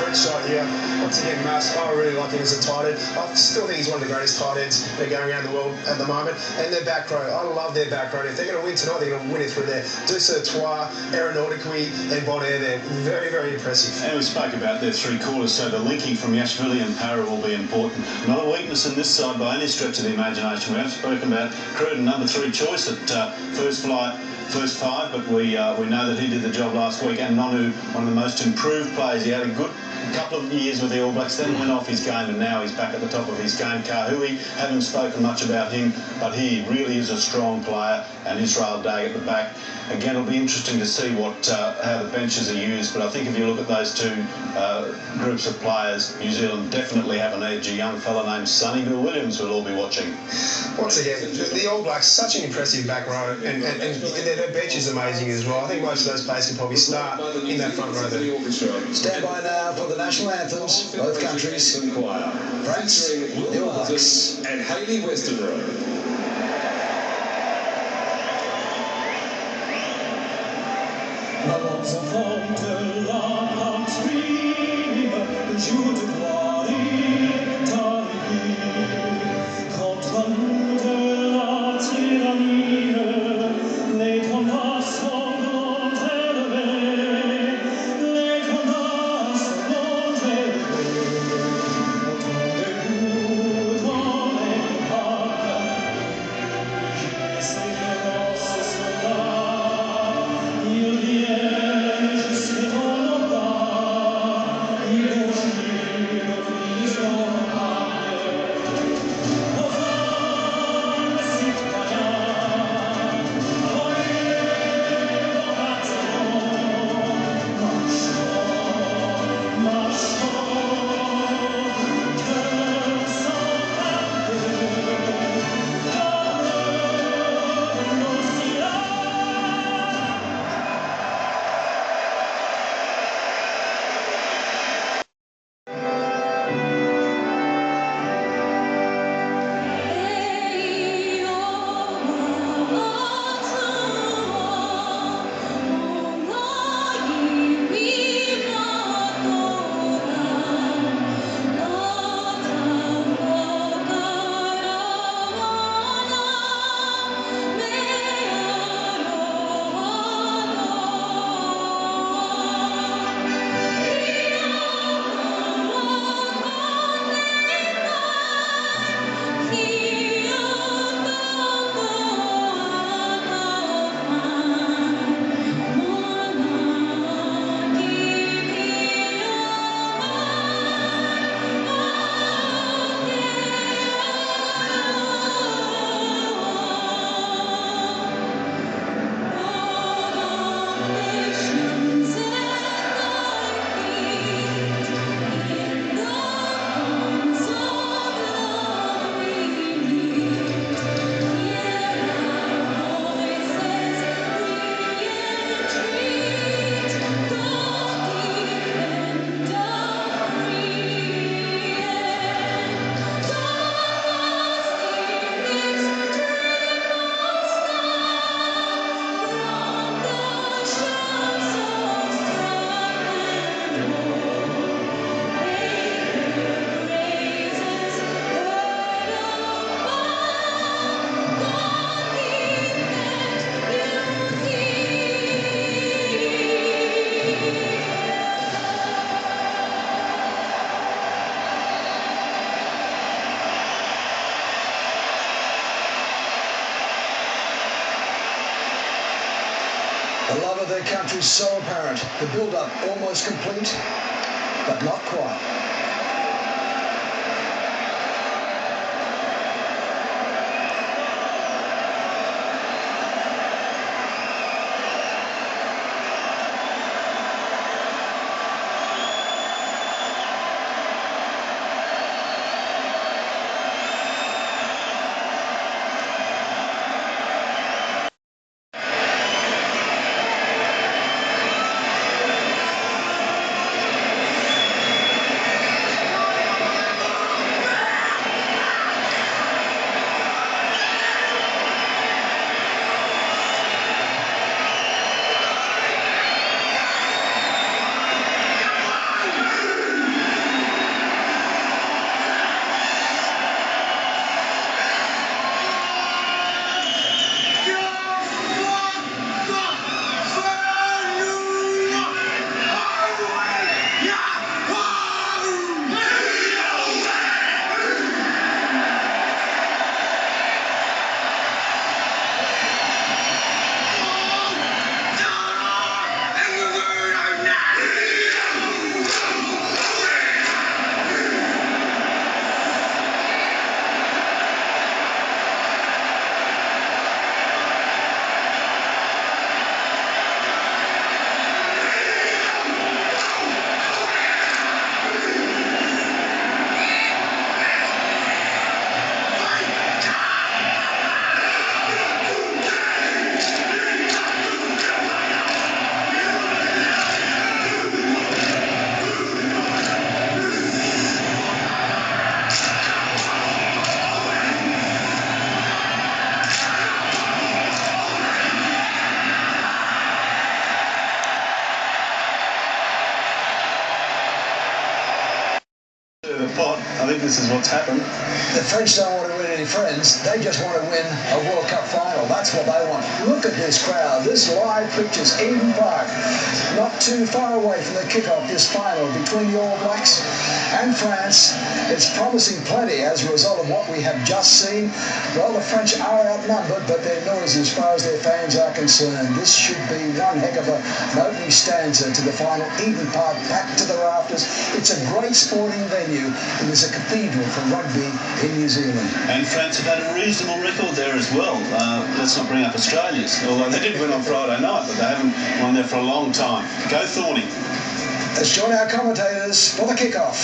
great shot here. Once again, Mass, I really like him as a tight end. I still think he's one of the greatest tight ends that are going around the world at the moment. And their back row, I love their back row. If they're going to win tonight, they're going to win it through there. Ducertois, Aeronautically, and Bonaire there. Very, very impressive. And we spoke about their three quarters, so the linking from Yashvili and Para will be important. Not a weakness in this side by any stretch of the imagination. We have spoken about Cruden, number 3 choice at first five, but we know that he did the job last week. And Nonu, one of the most improved players. He had a good couple of years with the All Blacks, then went off his game, and now he's back at the top of his game. Kahui, haven't spoken much about him, but he really is a strong player. And Israel Day at the back. Again, it'll be interesting to see how the benches are used, but I think if you look at those two groups of players, New Zealand definitely have an edge. A young fella named Sonny Bill Williams will all be watching. Once again, the All Blacks, such an impressive back row, and their bench is amazing as well. I think most of those players can probably start in that front row there. Stand by now for the national anthems, both countries. France, the All Blacks. And Hayley Westenroe. Avant de la patrie, le jour de gloire est arrivé. Contre nous de la tyrannie, les combats sont élevés. Les combats sont élevés. Entendez-vous dans les parcs, ces féroces soldats, ils viennent jusqu'à nos pas, ils bougent nos vies en arrière. Aux hommes citoyens, voyez vos bâtiments, marchons, cœurs sans palpés, comme nos sillons. The love of their country is so apparent. The build-up almost complete, but not quite. pot. I think this is what's happened. The French don't want to win any friends. They just want to win a World Cup final. That's what they want. Look at this crowd. This live pictures Eden Park. Not too far away from the kick-off this final between the All Blacks and France. It's promising plenty as a result of what we have just seen. Well, the French are outnumbered, but they're noisy as far as their fans are concerned. This should be one heck of an opening stanza to the final. Eden Park packed to the rafters. It's a great sporting venue. It is a cathedral for rugby in New Zealand. And France have had a reasonable record there as well. Let's not bring up Australia's, although they did win on Friday night, but they haven't won there for a long time. Go Thorny. Let's join our commentators for the kick-off.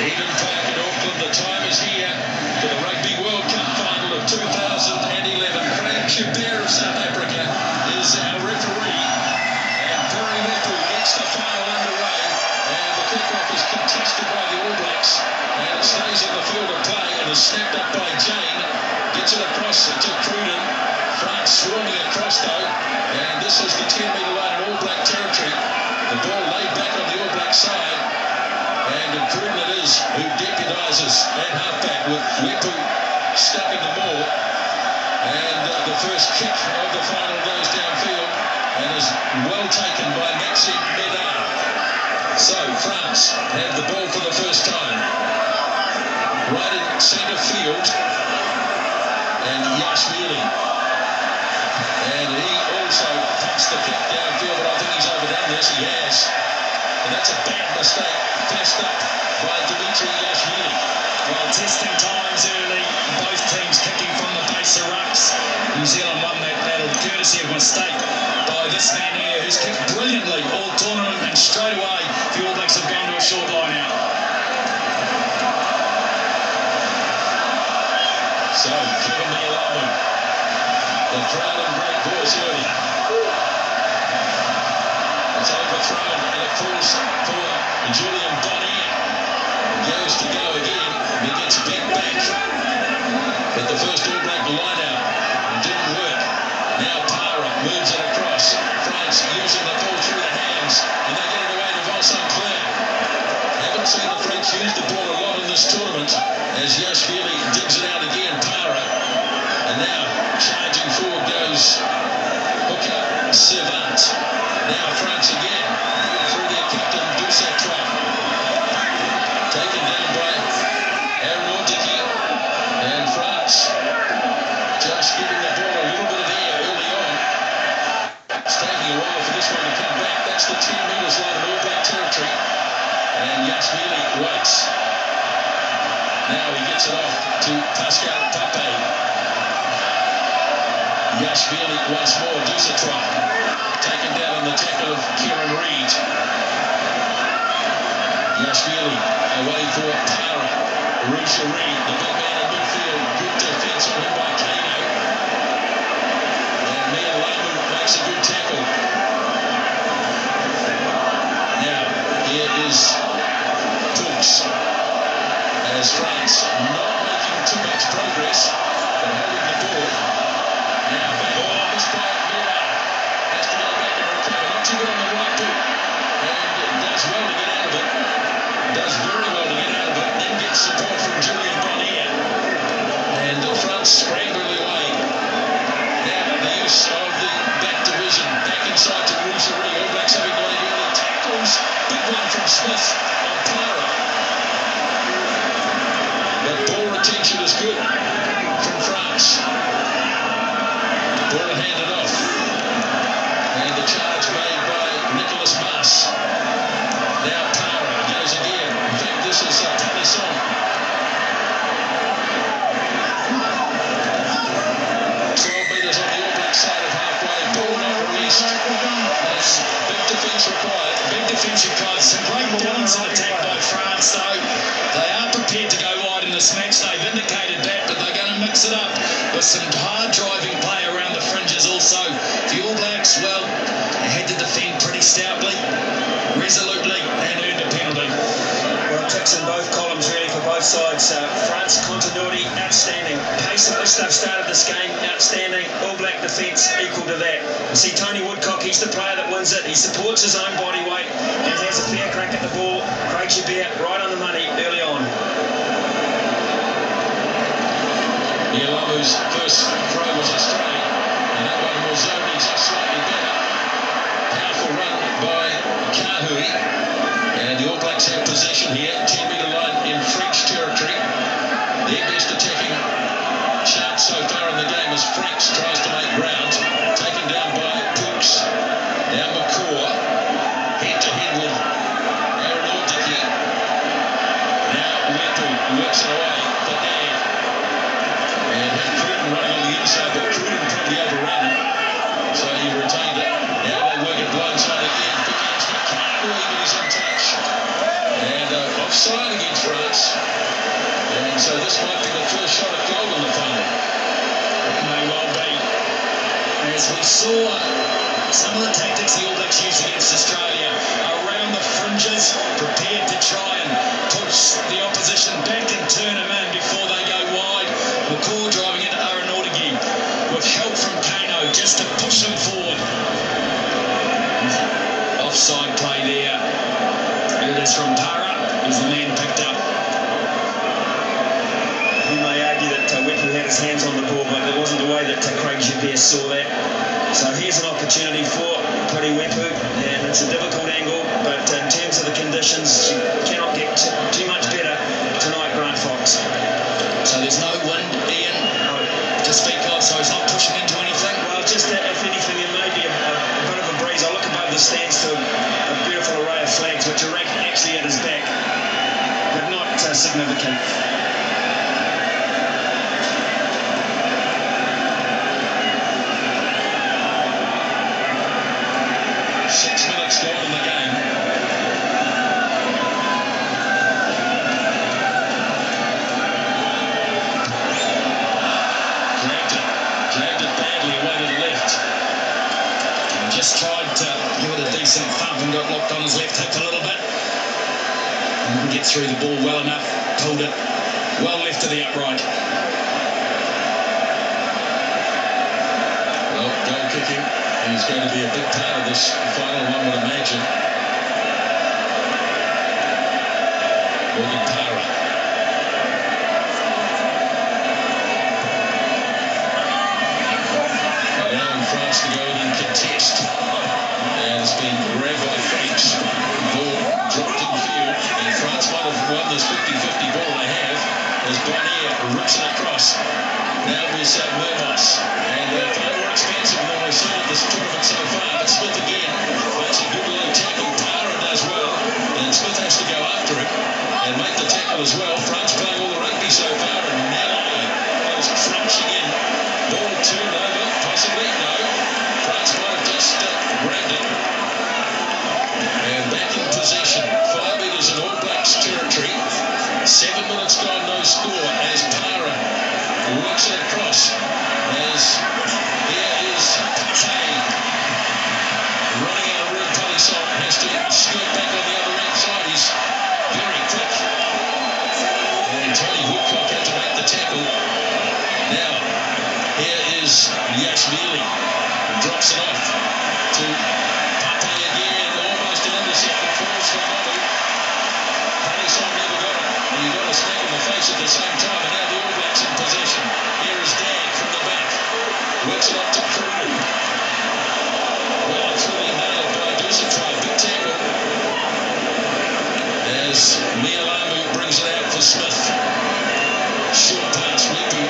Eden Park in Auckland, the time is here for the Rugby World Cup final of 2011. Frank Chabert of South Africa is our referee, and Perry Wepu gets the final underway, and the kick-off is contested by the All Blacks, and it stays in the field of play and is snapped up by Jane, gets it across to Cruden. France swarming across though, and this is the 10-metre line in All Black territory. The ball laid back on the All Black side, and Cruden it is who deputises at halfback with Wepu stuck in the maul, and the first kick of the final goes downfield and is well taken by Maxime Medard. So France have the ball for the first time right in centre field, and Yashvili, and he also punched the kick downfield, but I think he's overdone this. He has, and that's a bad mistake passed up by Dimitri Yashvili. Well, testing times early, both teams kicking from the base of rucks. New Zealand won that battle courtesy of mistake by this man here, who's kicked brilliantly all tournament, and straight away the All Blacks have gone to a short line out. So, Kevin Mialamu, the crowd in great voice early. It's overthrown, and it falls for Julian Bonnier. Goes to go again. He gets bent back. But the first All Black line out didn't work. Now Para moves it across. France using the ball through the hands, and they get it away to Vincent Clair. Haven't seen the French use the ball a lot in this tournament, as Yashvili digs it out again. Para, and now charging forward goes hooker Servant. Now France again through their captain Dusatroy, taken down by Aeronautica, and France just giving the ball a little bit of air early on. It's taking a while for this one to come back. That's the 10 metres line of All Black territory, and Yashvili waits. Now he gets it off to Pascal Pape. Yashvili once more, Dusatroy, taken down in the tackle of Kieran Reid. Yashvili away for Para. Roucherie, the big man in midfield. Good defence on him by Kano. And Mialamu makes a good tackle. Now, here is Pooks, as France not making too much progress, but holding the ball. Now, back on this by Miller. Has to go back and recover. Not too good on the right boot. And does well to get out of it. Does very well to get out of it. Then gets support from Julian Bonnier. And France scrambling away. Now, the use of the back division. Back inside to Roucherie. All Blacks having laid early tackles. Big one from Smith on Para. But ball retention is good from France. Ball handed off. And the charge made by Nicholas Mas. Now Para goes again. In fact, this is Talisson. 12 metres on the All Black side of halfway. Ball not released. That's big defence required. Big defence required. Some great balance and attack by France, though. They are prepared to go wide in this match. They've indicated that, but they're going to mix it up with some hard driving play around the fringes also. The All Blacks, well, they had to defend pretty stoutly, resolutely, and earned a penalty. Well, ticks in both columns really for both both sides. France continuity, outstanding. Pace at which they've started this game, outstanding. All Black defence, equal to that. You see Tony Woodcock, he's the player that wins it. He supports his own body weight and has a fair crack at the ball. Craig Joubert right on the money early on. Nialamu's first throw was Australian, and that one was only just slightly better. Powerful run by Kahui, and the All Blacks have possession here, 10-metre line in French territory. Their best attacking chance so far in the game as Franks tries to make ground, taken down by Pooks. Now McCaw, head-to-head with Aaron Ordicki. Now Wetu works it away for Dan. And had Cruden running on the inside, but Cruden probably overran him, so he retained it. Now they work it blindside again. Big hands to Kahui, but he's untouched. And offside against France. And so this might be the first shot at goal in the final. It may well be. As we saw some of the tactics the All Blacks used against Australia, around the fringes, prepared to try and push the opposition back and turn them in before they go wide. McCaw driving into Aaron Ordicki with help from Kano just to push him forward. Offside play there. It is from Para, who's the man picked up. You may argue that Wetu had his hands on the ball, but it wasn't the way that Craig Joubert saw that. So here's an opportunity for Puri Wetu, and it's a difficult angle, but in terms of the conditions, you cannot get too much better tonight, Grant Fox. So there's no wind, Ian, to speak of, so he's not pushing into anything? Well, just if anything, it may be a bit of a breeze. I look above the stands to a beautiful array of flags, which are actually at his back, but not significant. 6 minutes gone in the game. Dragged it badly away to the left. And just tried to give it a decent thump and got locked on his left hip a little bit. And didn't get through the ball well enough. Pulled it well left to the upright. Well, goal kicking is going to be a big part of this final, one would imagine. Morgan Para. Allowing France to go in and contest. And it's been grabbed by Franks. Ball dropped in field, and France might have won this 50-50 ball they have as Bonnier rips it across. Now there's Mermos, and far more expensive than we've seen at this tournament so far. But Smith again, that's a good little tackle. Para does well, and Smith has to go after him and make the tackle as well. France playing all the rugby so far, and now goes crunching in. Ball turned over, possibly, no. France might have just grabbed it. And back in possession, 5 metres in All Blacks territory. 7 minutes gone, no score, as Para works it across. As here is Pate running out of room. Palisson has to skirt back on the other end side. He's very quick. And Tony Woodcock had to make the tackle. Now, here is Yashvili. Drops it off to Pate again. Almost an intercept. It falls for Molu. Palisson never got it. And he got a smack in the face at the same time. And now the All Blacks in possession. Here is Dan from the back. Works it up to Cruden. Well, it's really nailed by Dusify. Big tackle. As Nialamu brings it out for Smith. Short pass, Wetu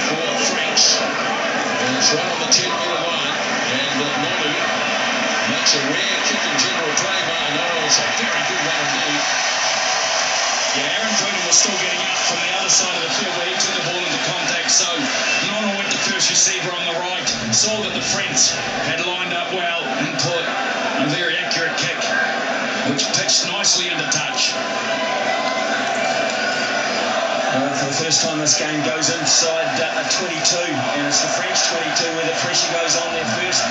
for Franks. And it's right on the 10-metre line. And Molu makes a rare kick and general play by Anoro. It's a very good one indeed. Yeah, Aaron Cruden was still getting up from the other side of the field where he took the ball into contact. So Nono went to first receiver on the right, saw that the French had lined up well and put a very accurate kick, which pitched nicely into touch. For the first time this game goes inside a 22, and it's the French 22 where the pressure goes on their first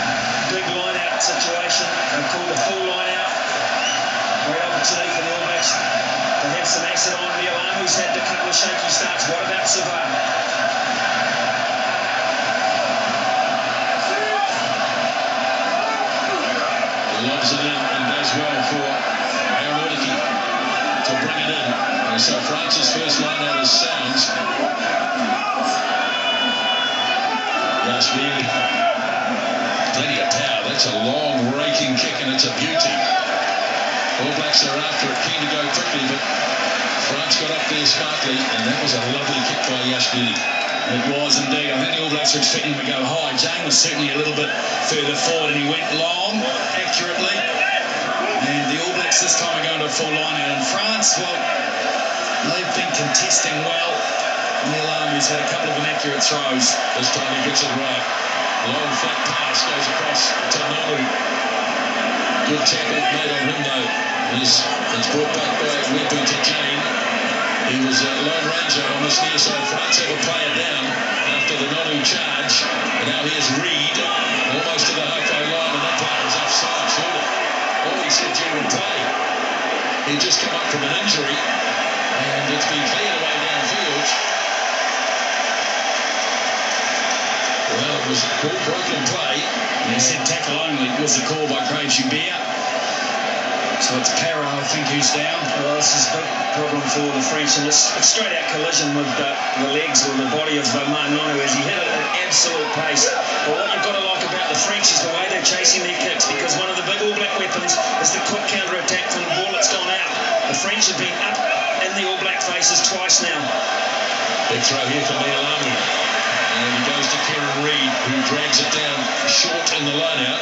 big line-out situation. They've called the full line-out. Great opportunity for the All Blacks to have some action. pace it on. Nialamu's had a couple of shaky starts. What about Savard? Lobs it in and does well for Aeronautica to bring it in. And so France's first line out is Sounds. Yashvili. Plenty of power. That's a long raking kick and it's a beauty. All Blacks are after it, keen to go quickly, but France got up there smartly, and that was a lovely kick by Yashvili. It was indeed. I think the All Blacks were expecting him to go high. Jane was certainly a little bit further forward and he went long, accurately. And the All Blacks this time are going to a full line out. And France, well, they've been contesting well. Nialamu's had a couple of inaccurate throws. This time he gets it right. Long flat pass goes across to Nonu. Good tackle made on him though. He's brought back by Webu to Jane. He was a lone ranger on this near side. France have a player down after the Nonu charge. And now here's Reed, almost to the halfway line, and that player is offside, surely. Oh, he said during play. He'd just come up from an injury, and it's been cleared away downfield. Well, it was a cool, broken play. And he said tackle only was the call by Craig Joubert. So it's Para, I think, who's down. Well, this is a big problem for the French, and it's a straight-out collision with the legs or the body of Nonu as he hit it at absolute pace. But what you've got to like about the French is the way they're chasing their kicks, because one of the big All Black weapons is the quick counter-attack from the ball that's gone out. The French have been up in the All Black faces twice now. Big throw here from Nialamu. And he goes to Kieran Reid, who drags it down short in the line-out.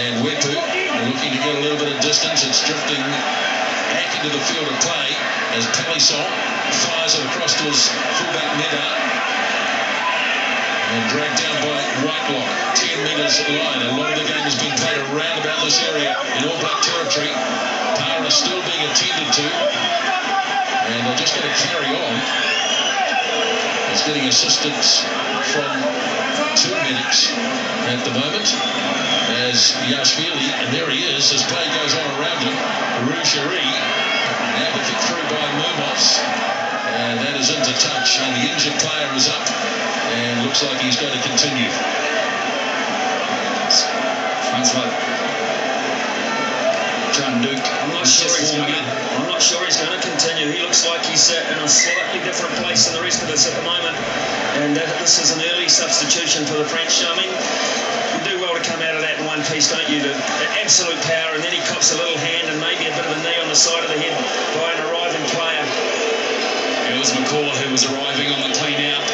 And Wepu looking to get a little bit of distance. It's drifting back into the field of play as Palisson fires it across to his fullback Meda. And dragged down by Whitelock. 10 metres line. A lot of the game has been played around about this area in All Black territory. Para still being attended to. And they're just going to carry on. He's getting assistance from 2 medics at the moment as Yashvili, and there he is as play goes on around him. Roucherie, now the kick through by Mermos, and that is into touch, and the injured player is up and looks like he's going to continue. Francois John Duke. I'm not sure he's going to continue. He looks like he's in a slightly different place than the rest of us at the moment. And this is an early substitution for the French. I mean, you do well to come out of that in one piece, don't you? The absolute power, and then he cops a little hand and maybe a bit of a knee on the side of the head by an arriving player. It was McCall who was arriving on the clean out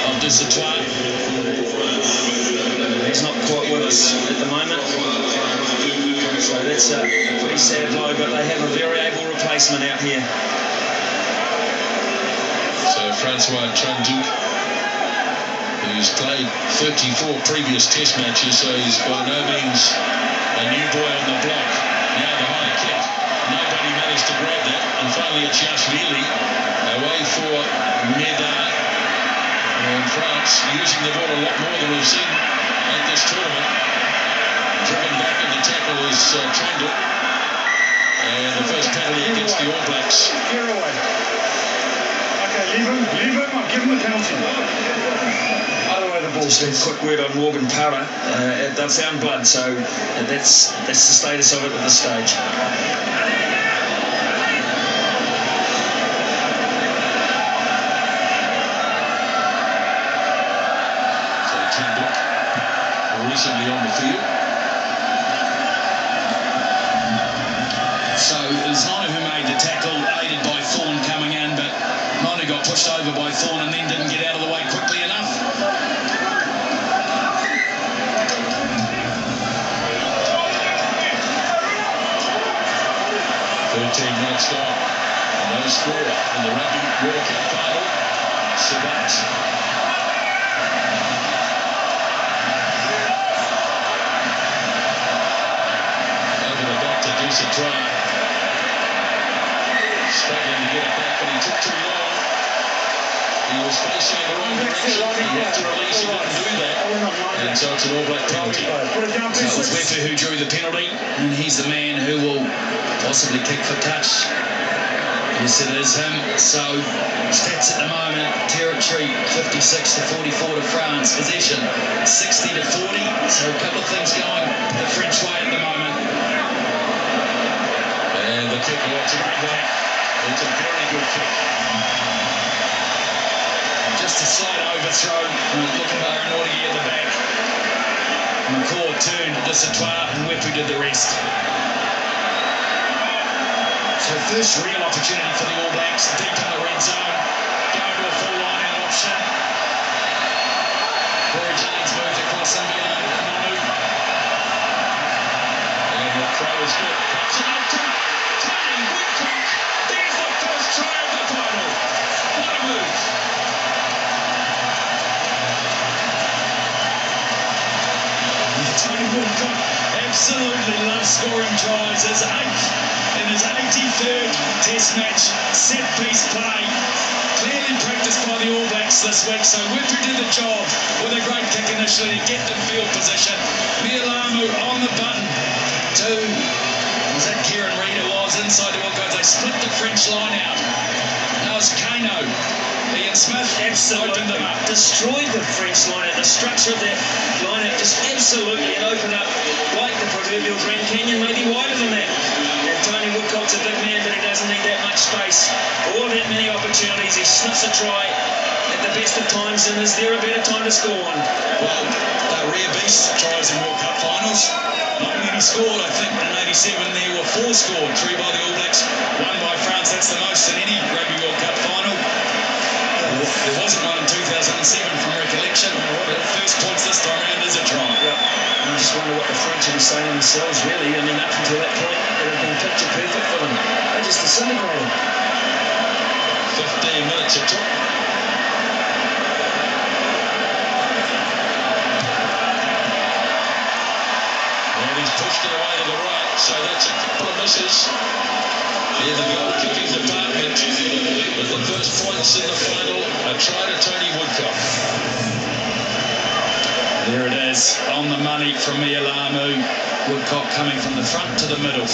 of Desatoire. He's not quite with us at the moment. So that's a pretty sad blow, but they have a very able replacement out here. So Francois Chanduc, who's played 34 previous test matches, so he's by no means a new boy on the block. Now the high kick. Nobody managed to grab that. And finally it's Yashvili away for Meda. And France using the ball a lot more than we've seen at this tournament. Driven back in the tackle is Chanduc. And the first penalty against the All Blacks. Clear away. Okay, leave him. I'll give him the penalty. Other way the ball. Just a quick word on Morgan Para. They've found blood, so that's the status of it at this stage. So Chanduc recently on the field. So it was Nonu who made the tackle, aided by Thorne coming in, but Nonu got pushed over by Thorne and then didn't get out of the way quickly enough. 13 minutes gone. No score in the Rugby World Cup final. Sabat. Over the back to Desatoire. Struggling to get it back, but he took too long. He was facing in the wrong direction. He had to release, he didn't do that. And so it's an All Black penalty. So it was Wefu who drew the penalty, and he's the man who will possibly kick for touch Yes, it is him. So, stats at the moment, territory 56 to 44 to France, possession 60 to 40. So a couple of things going the French way at the moment. And the kick, it's a great back. It's a very good kick. Just a slight overthrow from Lookambar and Origi at the back. McCaw turned, Lissatoir and Wepu did the rest. So first real opportunity for the All Blacks, deep in the red zone, going to a full line out option. Corey James moved across and behind Manu. And the throw is good. Pops it up to Tony Woodcock. There's the first try of the final. What a move. Tony Woodcock absolutely loves scoring tries. His 8th in his 83rd Test match, set piece play. Clearly practiced by the All Blacks this week, so Wepu did the job with a great kick initially to get the field position. Mialamu on the button to, was that Kieran Reid who was inside the Wilcox? They split the French line out. Now it's Kano. Ian Smith opened them up. Destroyed the French lineup. The structure of that lineup just absolutely opened up like the proverbial Grand Canyon, maybe wider than that. And Tony Woodcock's a big man, but he doesn't need that much space. All of that many opportunities. He sniffs a try at the best of times, and is there a better time to score one? Well, they're rare beast tries in World Cup finals. Not many scored, I think. In 87 there were 4 scored, 3 by the All Blacks, 1 by France. That's the most in any Rugby World Cup final. There wasn't one in 2007 from recollection. But first points this time around is a try. Yeah. I just wonder what the French would be saying themselves, really. I mean, up until that point, it had been picture perfect for them. They just disintegrated. 15 minutes it took. And he's pushed it away to the right, so that's a couple of misses in the goal kicking department. But the first points in the final, a try to Tony Woodcock. There it is, on the money from Mialamu. Woodcock coming from the front to the middle.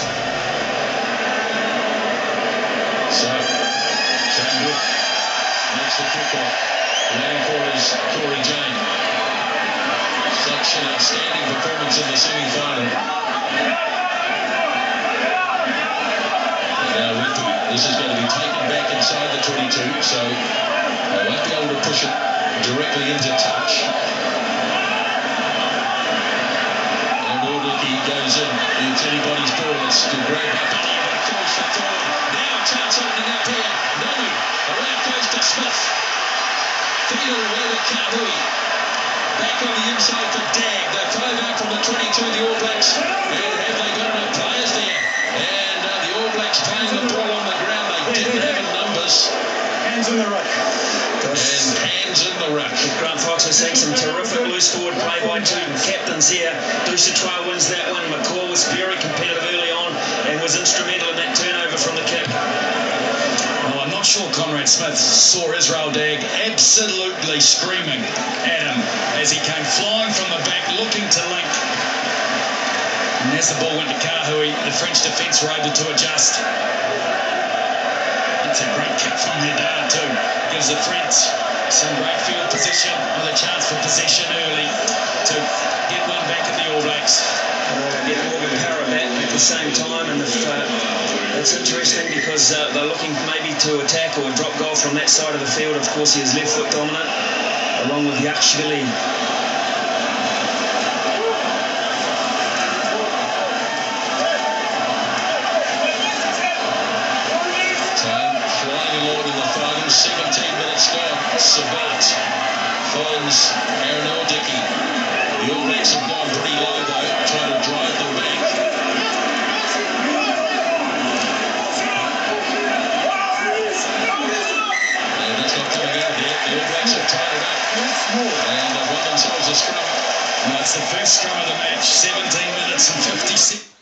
So, Chandler makes the kick-off. Waiting for his Corey Jane. Such an outstanding performance in the semi-final. Now Wepu, this is going to be taken back inside the 22, so they won't be able to push it directly into touch. And Origi goes in. It's anybody's ball. It's to grab up on him and force it forward. Now a chance opening up here. Nonu, around goes to Smith. Feeder away to Kahui. Back on the inside for Dag. They throw back from the 22, the All Blacks. And have they got enough players there? And the All Blacks playing the ball on the ground. They didn't have it numbers. Hands in the ruck. And hands in the ruck. Grant Fox was seeing some terrific loose forward play by 2 captains here. Lissatoir wins that one. McCaw was very competitive early on and was instrumental in that turnover from the kick. Well, I'm not sure Conrad Smith saw Israel Dag absolutely screaming at him as he came flying from the back looking to link. And as the ball went to Kahui, the French defence were able to adjust. It's a great kick from Haidar too. Gives the French some great field position with a chance for possession early to get one back at the All Blacks. Get Morgan Parra back at the same time, and it's interesting because they're looking maybe to attack or drop goal from that side of the field. Of course, he is left foot dominant, along with Yakshvili. Time flying along in the final, 17 minutes gone. Sabat finds Aaron Aldicki. The All Blacks have gone pretty low though, trying to drive them back. And that's not coming out yet. The All Blacks have tied it up. And they've won themselves a scrum. No, it's the first scrum of the match, 17 minutes and 56.